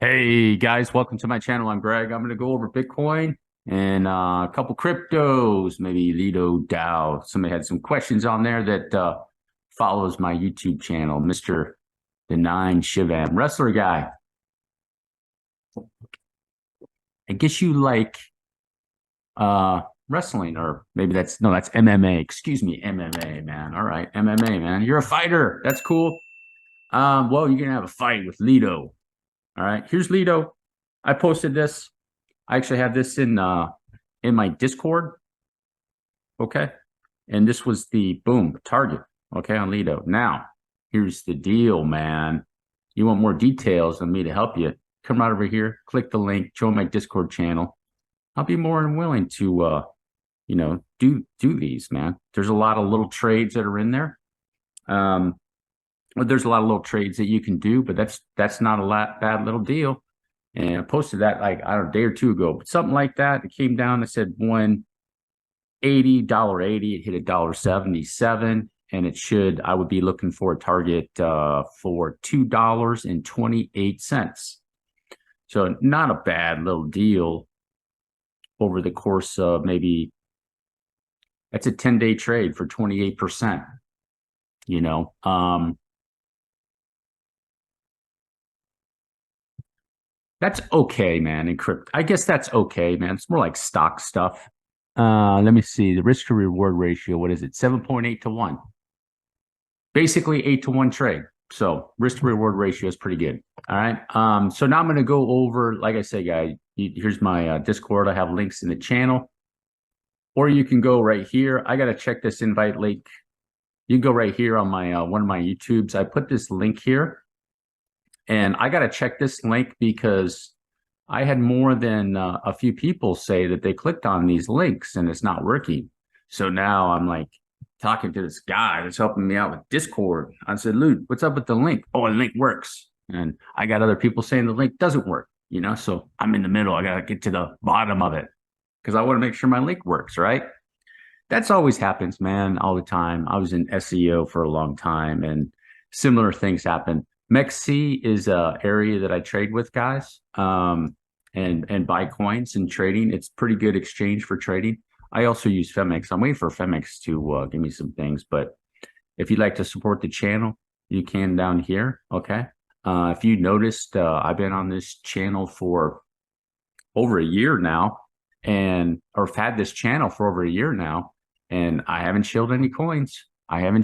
Hey guys, welcome to my channel. I'm Greg. I'm going to go over Bitcoin and a couple cryptos, maybe LIDO, DAO. Somebody had some questions on there that follows my YouTube channel, Mr. The Nine Shivam Wrestler Guy. I guess you like wrestling, or maybe that's MMA. Excuse me, MMA, man. All right, MMA, man. You're a fighter. That's cool. Well, you're gonna have a fight with LIDO. All right, here's LIDO. I posted this. I actually have this in my Discord. Okay. And this was the boom target. Okay, on Lido. Now, here's the deal, man. You want more details on me to help you? Come right over here, click the link, join my Discord channel. I'll be more than willing to do these, man. There's a lot of little trades that are in there. There's a lot of little trades that you can do, but that's not a bad little deal. And I posted that like I don't know, a day or two ago, but something like that. It came down. I said $1.80. It hit $1.77, and I would be looking for a target for $2.28. So not a bad little deal over the course of maybe that's a 10-day trade for 28%. You know, that's okay, man. In crypto, I guess that's okay, man. It's more like stock stuff. Let me see the risk to reward ratio. What is it? 7.8 to 1. Basically 8 to 1 trade. So risk to reward ratio is pretty good. All right. So now I'm going to go over, like I say, guys, here's my Discord. I have links in the channel, or you can go right here. I got to check this invite link. You can go right here on my one of my YouTubes. I put this link here. And I got to check this link because I had more than a few people say that they clicked on these links and it's not working. So now I'm like talking to this guy that's helping me out with Discord. I said, Luke, what's up with the link? Oh, the link works. And I got other people saying the link doesn't work, so I'm in the middle. I got to get to the bottom of it because I want to make sure my link works, right? That's always happens, man, all the time. I was in SEO for a long time and similar things happen. Mex C is a area that I trade with, guys, and buy coins and trading. It's pretty good exchange for trading. I also use Femex. I'm waiting for Femex to give me some things, but if you'd like to support the channel, you can down here. Okay. If you noticed, I've been on this channel for over a year now, or had this channel for over a year now, and I haven't shilled any coins. I'm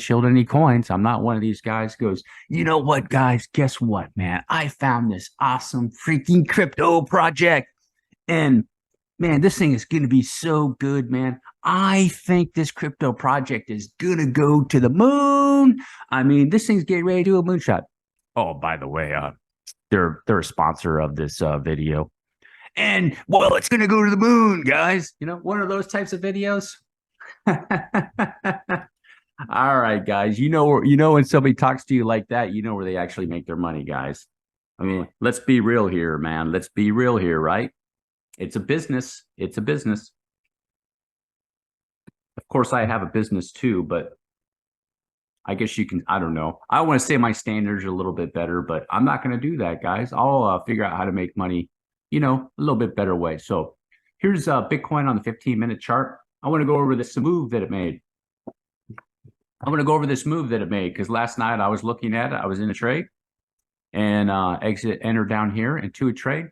not one of these guys who goes, you know what, guys? Guess what, man? I found this awesome freaking crypto project. And man, this thing is going to be so good, man. I think this crypto project is going to go to the moon. I mean, this thing's getting ready to do a moonshot. Oh, by the way, they're a sponsor of this video. And well, it's going to go to the moon, guys. One of those types of videos. All right, guys. When somebody talks to you like that, you know where they actually make their money, guys. I mean, let's be real here, man. Let's be real here, right? It's a business. It's a business. Of course, I have a business too, but I guess you can, I don't know. I want to say my standards are a little bit better, but I'm not going to do that, guys. I'll figure out how to make money, a little bit better way. So here's Bitcoin on the 15-minute chart. I want to go over this move that it made. Because last night I was looking at it. I was in a trade and enter down here into a trade.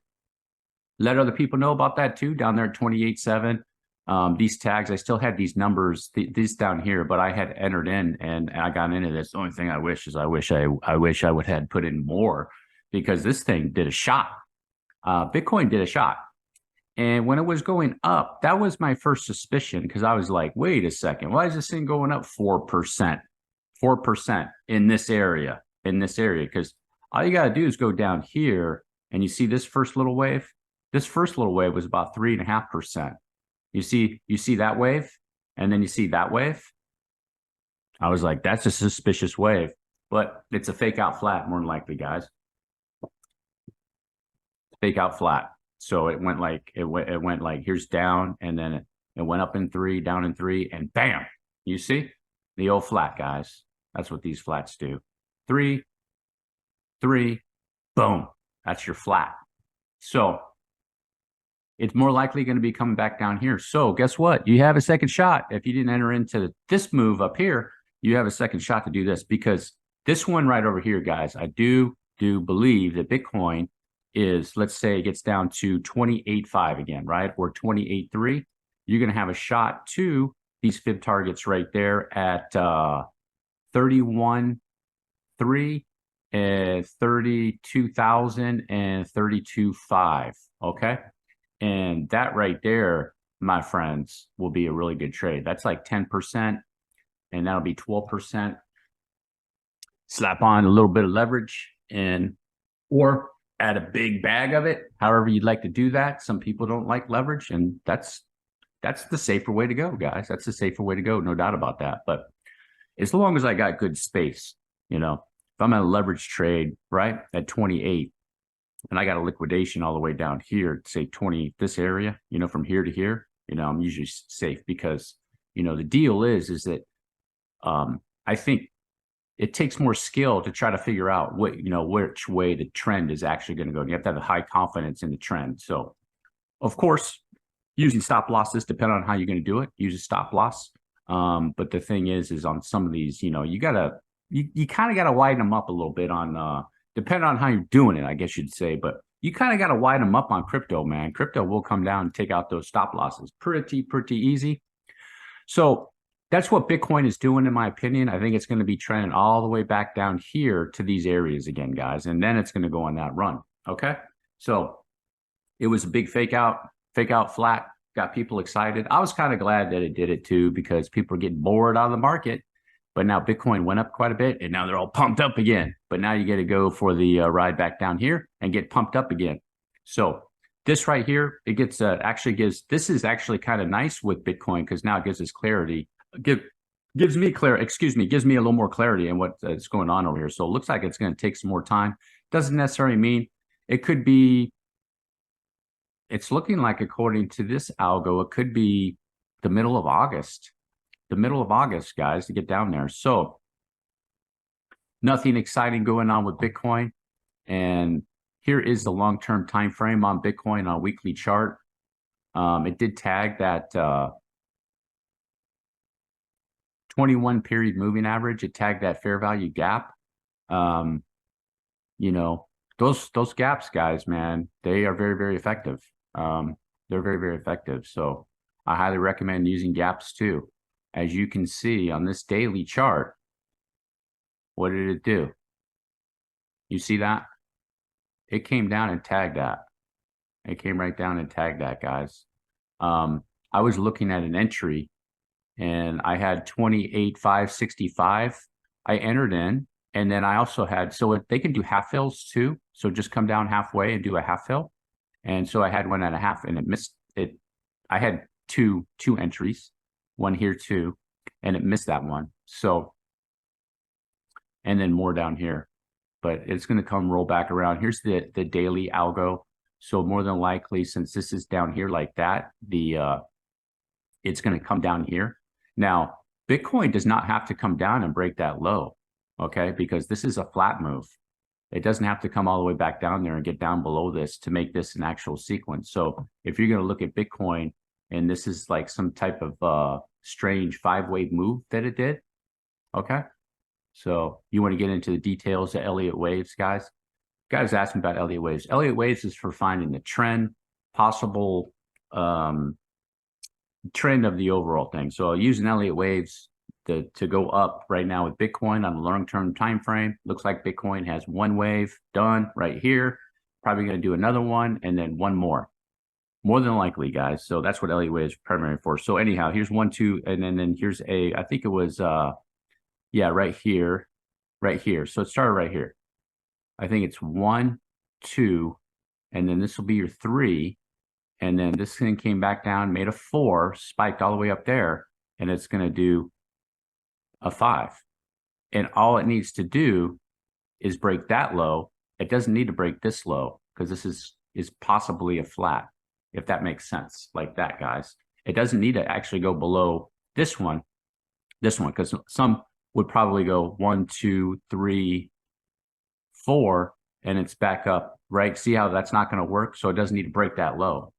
Let other people know about that too, down there at 28.7. These tags, I still had these numbers, these down here, but I had entered in and I got into this. The only thing I wish I would have put in more because this thing did a shot. Bitcoin did a shot. And when it was going up, that was my first suspicion because I was like, wait a second, why is this thing going up 4%? 4% in this area, because all you got to do is go down here and you see this first little wave. This first little wave was about 3.5%. You see that wave, and then you see that wave. I was like, that's a suspicious wave, but it's a fake out flat, more than likely, guys. Fake out flat. So it went like here's down, and then it went up in 3, down in 3, and bam! You see the old flat, guys. That's what these flats do. 3, 3, boom. That's your flat. So it's more likely going to be coming back down here. So guess what? You have a second shot. If you didn't enter into this move up here, you have a second shot to do this, because this one right over here, guys, I do believe that Bitcoin is, let's say it gets down to 28.5 again, right? Or 28.3. You're going to have a shot to these fib targets right there at 31.3 and 32,000 and 32.5. Okay. And that right there, my friends, will be a really good trade. That's like 10%, and that'll be 12%. Slap on a little bit of leverage, and or add a big bag of it, however you'd like to do that. Some people don't like leverage, and that's the safer way to go, guys. That's the safer way to go, no doubt about that. But as long as I got good space, if I'm at a leverage trade, right, at 28, and I got a liquidation all the way down here, say 20, this area, from here to here, I'm usually safe, because, the deal is that I think it takes more skill to try to figure out what, which way the trend is actually going to go. And you have to have a high confidence in the trend. So, of course, using stop losses, depending on how you're going to do it, use a stop loss. But the thing is on some of these, you kind of got to widen them up a little bit on, depending on how you're doing it, I guess you'd say. But you kind of got to widen them up on crypto, man. Crypto will come down and take out those stop losses pretty easy. So that's what Bitcoin is doing, in my opinion. I think it's going to be trending all the way back down here to these areas again, guys. And then it's going to go on that run. Okay. So it was a big fake out flat, got people excited. I was kind of glad that it did it too, because people are getting bored out of the market. But now Bitcoin went up quite a bit, and now they're all pumped up again. But now you get to go for the ride back down here and get pumped up again. So this right here, it gets this is actually kind of nice with Bitcoin, because now it gives us clarity. Gives me a little more clarity in what's going on over here. So it looks like it's going to take some more time. Doesn't necessarily mean it could be. It's looking like, according to this algo, it could be the middle of August. The middle of August, guys, to get down there. So nothing exciting going on with Bitcoin. And here is the long-term time frame on Bitcoin on a weekly chart. It did tag that 21 period moving average. It tagged that fair value gap. Those gaps, guys, man, they are very, very effective. They're very, very effective. So I highly recommend using gaps too. As you can see on this daily chart, what did it do? You see that? It came down and tagged that. It came right down and tagged that, guys. I was looking at an entry, and I had 28,565. I entered in, and then I also had, so they can do half fills too. So just come down halfway and do a half fill. And so I had 1.5, and it missed it. I had two entries, one here too, and it missed that one. So, and then more down here, but it's going to come roll back around. Here's the daily algo. So more than likely, since this is down here like that, it's going to come down here. Now, Bitcoin does not have to come down and break that low, okay? Because this is a flat move. It doesn't have to come all the way back down there and get down below this to make this an actual sequence. So if you're going to look at Bitcoin, and this is like some type of strange 5-wave move that it did, okay? So you want to get into the details of Elliott waves, guys? Guys asking about Elliott waves. Elliott waves is for finding the trend, possible trend of the overall thing. So using Elliott waves to go up right now with Bitcoin on the long-term time frame. Looks like Bitcoin has one wave done right here. Probably going to do another one, and then one more than likely, guys. So that's what Elliott waves primary for. So anyhow, here's 1, 2, and then here's I think it was right here. So it started right here. I think it's 1, 2, and then this will be your 3. And then this thing came back down, made a 4, spiked all the way up there, and it's going to do a 5. And all it needs to do is break that low. It doesn't need to break this low, because this is possibly a flat, if that makes sense, like that, guys. It doesn't need to actually go below this one, because some would probably go 1, 2, 3, 4, and it's back up, right? See how that's not going to work? So it doesn't need to break that low.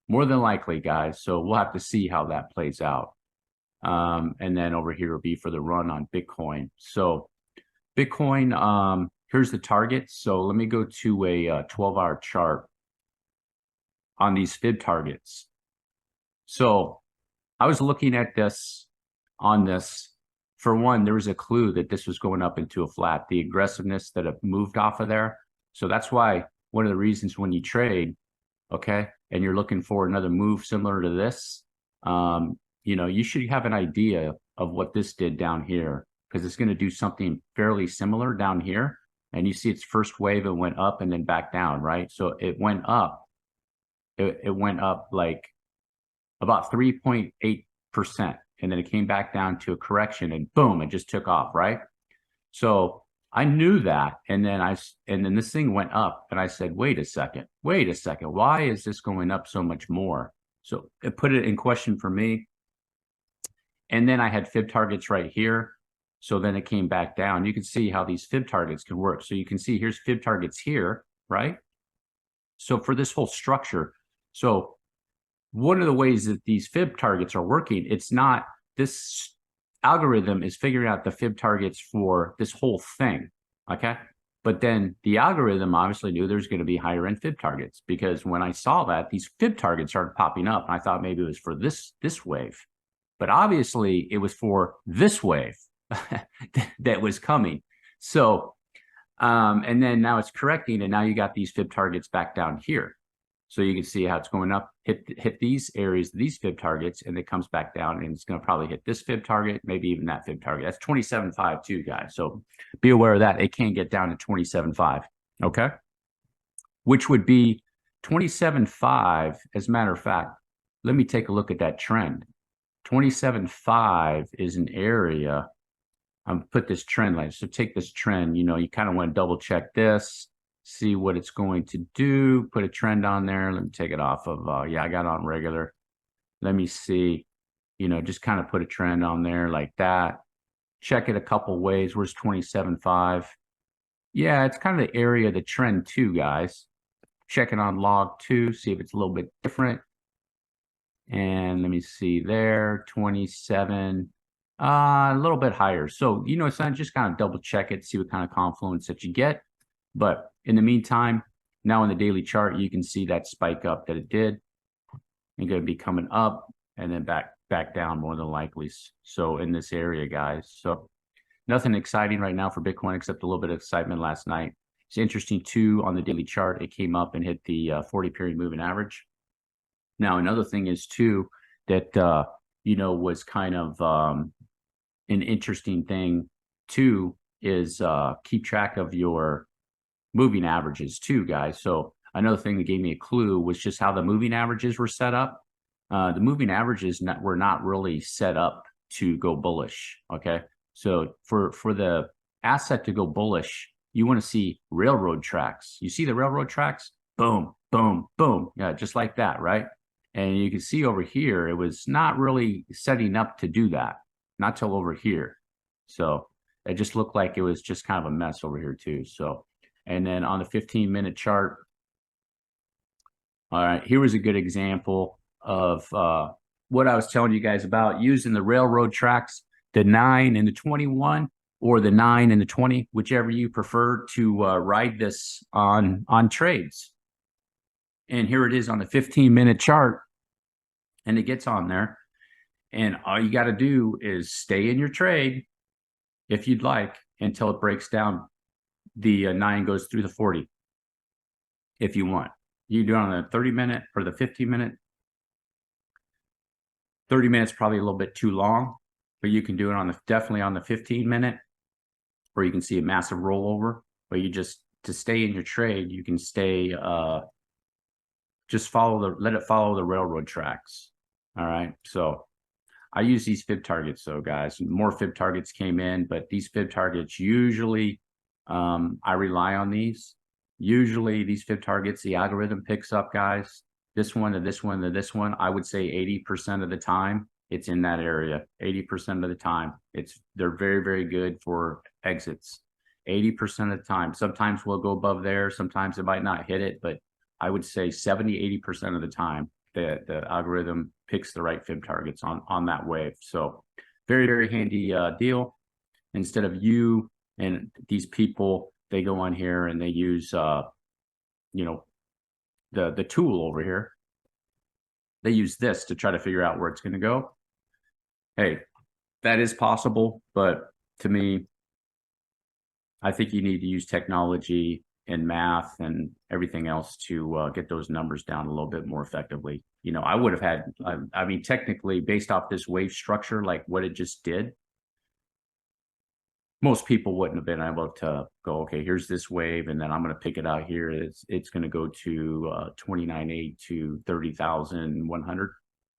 More than likely, guys. So we'll have to see how that plays out. And then over here will be for the run on Bitcoin. So Bitcoin, here's the target. So let me go to a 12-hour chart on these fib targets. So I was looking at this on this. For one, there was a clue that this was going up into a flat, the aggressiveness that it moved off of there. So that's why one of the reasons when you trade, okay, and you're looking for another move similar to this, you know, you should have an idea of what this did down here, because it's going to do something fairly similar down here. And you see its first wave, it went up and then back down, right? So it went up. It went up like about 3.8%. And then it came back down to a correction and boom, it just took off, right? So I knew that. And then this thing went up and I said, wait a second, why is this going up so much more? So it put it in question for me. And then I had fib targets right here. So then it came back down. You can see how these fib targets can work. So you can see here's fib targets here, right? So for this whole structure, so one of the ways that these fib targets are working, it's not, this algorithm is figuring out the fib targets for this whole thing, okay? But then the algorithm obviously knew there's going to be higher end fib targets, because when I saw that, these fib targets started popping up, and I thought maybe it was for this wave. But obviously it was for this wave that was coming. So, and then now it's correcting, and now you got these fib targets back down here. So you can see how it's going up, hit these areas, these fib targets, and it comes back down, and it's going to probably hit this fib target, maybe even that fib target. That's 27.5 too, guys. So be aware of that. It can get down to 27.5, okay? Which would be 27.5. As a matter of fact, let me take a look at that trend. 27.5 is an area. I'm put this trend line. So take this trend, you know, you kind of want to double check this, see what it's going to do, put a trend on there. Let me take it off of, yeah, I got on regular. Let me see, you know, just kind of put a trend on there like that. Check it a couple ways. Where's 27.5? Yeah, it's kind of the area of the trend too, guys. Check it on log 2, see if it's a little bit different. And let me see there, 27, a little bit higher. So, you know, it's not just kind of double check it, see what kind of confluence that you get. But in the meantime, now in the daily chart, you can see that spike up that it did. It's going to be coming up and then back down more than likely. So in this area, guys. So nothing exciting right now for Bitcoin except a little bit of excitement last night. It's interesting too, on the daily chart, it came up and hit the 40-period moving average. Now, another thing is too that, you know, was kind of an interesting thing too is keep track of your moving averages too, guys. So another thing that gave me a clue was just how the moving averages were set up. The moving averages were not really set up to go bullish, okay? So for the asset to go bullish, you want to see railroad tracks. You see the railroad tracks? Boom, boom, boom. Yeah, just like that, right? And you can see over here, it was not really setting up to do that, not till over here. So it just looked like it was just kind of a mess over here too. So, and then on the 15-minute chart, all right, here was a good example of what I was telling you guys about using the railroad tracks, the 9 and the 21, or the 9 and the 20, whichever you prefer to ride this on trades. And here it is on the 15-minute chart, and it gets on there. And all you got to do is stay in your trade, if you'd like, until it breaks down. The 9 goes through the 40, if you want. You do it on the 30-minute or the 15-minute. 30 minutes probably a little bit too long, but you can do it on definitely on the 15-minute, where you can see a massive rollover. But you just, to stay in your trade, you can stay. Just let it follow the railroad tracks. All right. So I use these fib targets, though, guys. More fib targets came in, but these fib targets usually, I rely on these. Usually these fib targets, the algorithm picks up, guys. This one to this one to this one. I would say 80% of the time it's in that area. 80% of the time they're very, very good for exits. 80% of the time. Sometimes we'll go above there. Sometimes it might not hit it, but I would say 70-80% of the time the algorithm picks the right fib targets on that wave. So very, very handy deal. Instead of you and these people, they go on here and they use you know, the tool over here. They use this to try to figure out where it's going to go. Hey, that is possible, but to me, I think you need to use technology and math and everything else to get those numbers down a little bit more effectively. You know, I would have had, I mean, technically based off this wave structure, like what it just did, most people wouldn't have been able to go, okay, here's this wave, and then I'm going to pick it out here. It's going to go to 29.8 to 30,100.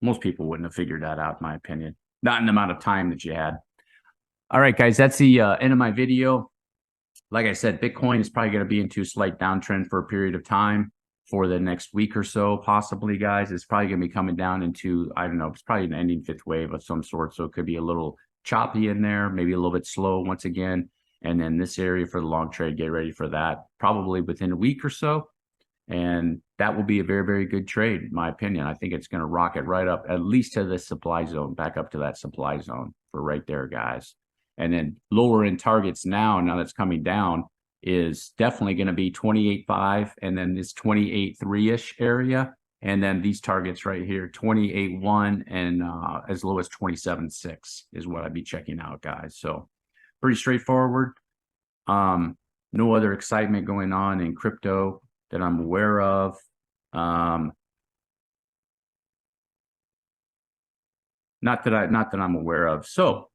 Most people wouldn't have figured that out, in my opinion. Not in the amount of time that you had. All right, guys, that's the end of my video. Like I said, Bitcoin is probably going to be into a slight downtrend for a period of time for the next week or so, possibly, guys. It's probably going to be coming down into, I don't know, it's probably an ending fifth wave of some sort. So it could be a little choppy in there, maybe a little bit slow once again. And then this area for the long trade, get ready for that probably within a week or so. And that will be a very, very good trade, in my opinion. I think it's going to rocket right up, at least to the supply zone, back up to that supply zone for right there, guys. And then lower end targets now that's coming down, is definitely going to be 28.5 and then this 28.3-ish area. And then these targets right here, 28.1 and as low as 27.6 is what I'd be checking out, guys. So pretty straightforward. No other excitement going on in crypto that I'm aware of. Not that I'm aware of. So,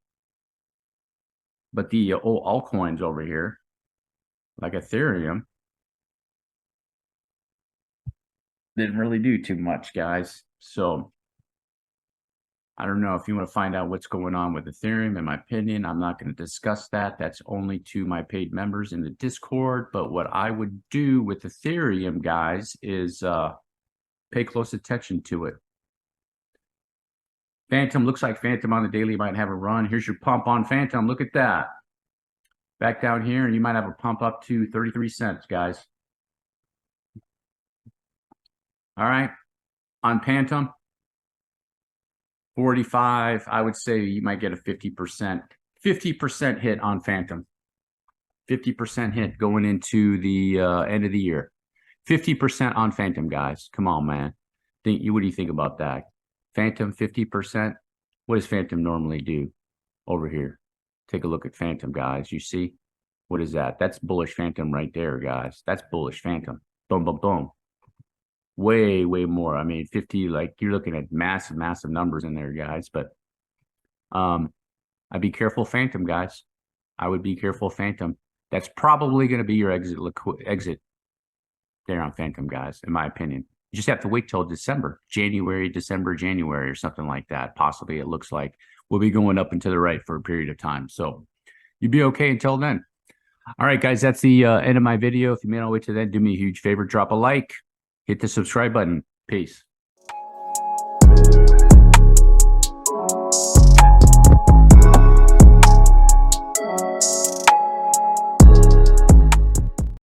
but the old altcoins over here, like Ethereum, didn't really do too much, guys. So I don't know if you want to find out what's going on with Ethereum. In my opinion, I'm not going to discuss that. That's only to my paid members in the Discord. But what I would do with Ethereum, guys, is pay close attention to it. Fantom, looks like Fantom on the daily might have a run. Here's your pump on Fantom. Look at that. Back down here, and you might have a pump up to 33 cents, guys. All right. On Fantom, 45, I would say you might get a 50% hit on Fantom. 50% hit going into the end of the year. 50% on Fantom, guys. Come on, man. What do you think about that? Fantom 50%. What does Fantom normally do over here? Take a look at Fantom, guys. You see? What is that? That's bullish Fantom right there, guys. That's bullish Fantom. Boom, boom, boom. Way, way more. I mean, 50, like you're looking at massive, massive numbers in there, guys. But I'd be careful, Fantom, guys. I would be careful, Fantom. That's probably going to be your exit there on Fantom, guys, in my opinion. You just have to wait till December, January, or something like that. Possibly, it looks like we'll be going up and to the right for a period of time. So you'd be okay until then. All right, guys, that's the end of my video. If you made it all the way to then, do me a huge favor, drop a like, hit the subscribe button. Peace.